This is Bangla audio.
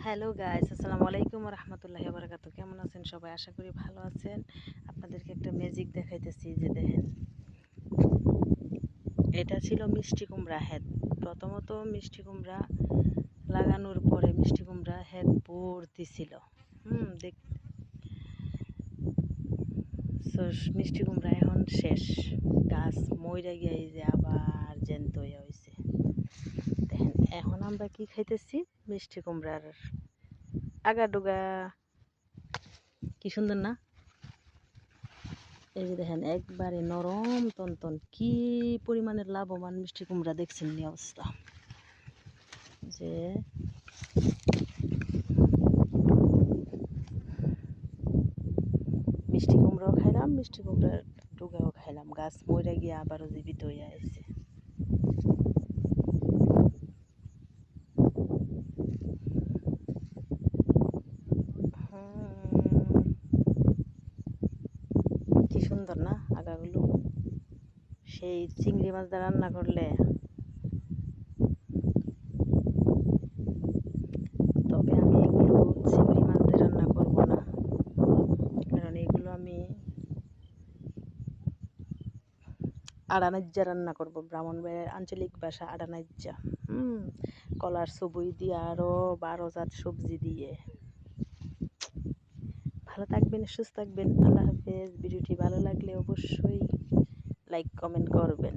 হ্যালো গাইস, আসসালামু আলাইকুম রহমতুল্লাহি বারাকাতু। কেমন আছেন সবাই? আশা করি ভালো আছেন। আপনাদেরকে একটা ম্যাজিক দেখাইতেছি, যে দেখেন, এটা ছিল মিষ্টি কুমড়া হেড। প্রথমত মিষ্টি কুমড়া লাগানোর পরে মিষ্টি কুমড়া হেড ভর্তি ছিল। দেখ, মিষ্টি কুমড়া এখন শেষ, গাছ মইরা গিয়ে এই যে আবার জ্যান্ত হয়ে হয়েছে। দেখেন, এখন আমরা কি খাইতেছি? মিষ্টি কুমড়ার আগাডোগা। কি সুন্দর না? এই যে দেখেন, একবারে নরম তন্তন, কি পরিমাণের লাভবান মিষ্টি কুমড়া, দেখছেন নি অবস্থা? যে মিষ্টি কুমড়াও খাইলাম, মিষ্টি কুমড়ার ডুগাও খাইলাম, গাছ মরে গিয়ে আবারও জীবিত হয়ে আছে। কি সুন্দর না আগাগুলো? সেই চিংড়ি মাছ দিয়ে রান্না করলে। তবে আমি এগুলো চিংড়ি মাছ দিয়ে রান্না করব না, কারণ এগুলো আমি আড়ানাজ্জা রান্না করব। ব্রাহ্মণবাড়িয়ার আঞ্চলিক ভাষা আড়ানাজ্জা। কলার সবুই দিয়ে আরও 12 জাত সবজি দিয়ে। ভালো থাকবেন, সুস্থ থাকবেন। আল্লাহ হাফেজ। ভিডিওটি ভালো লাগলে অবশ্যই লাইক কমেন্ট করবেন।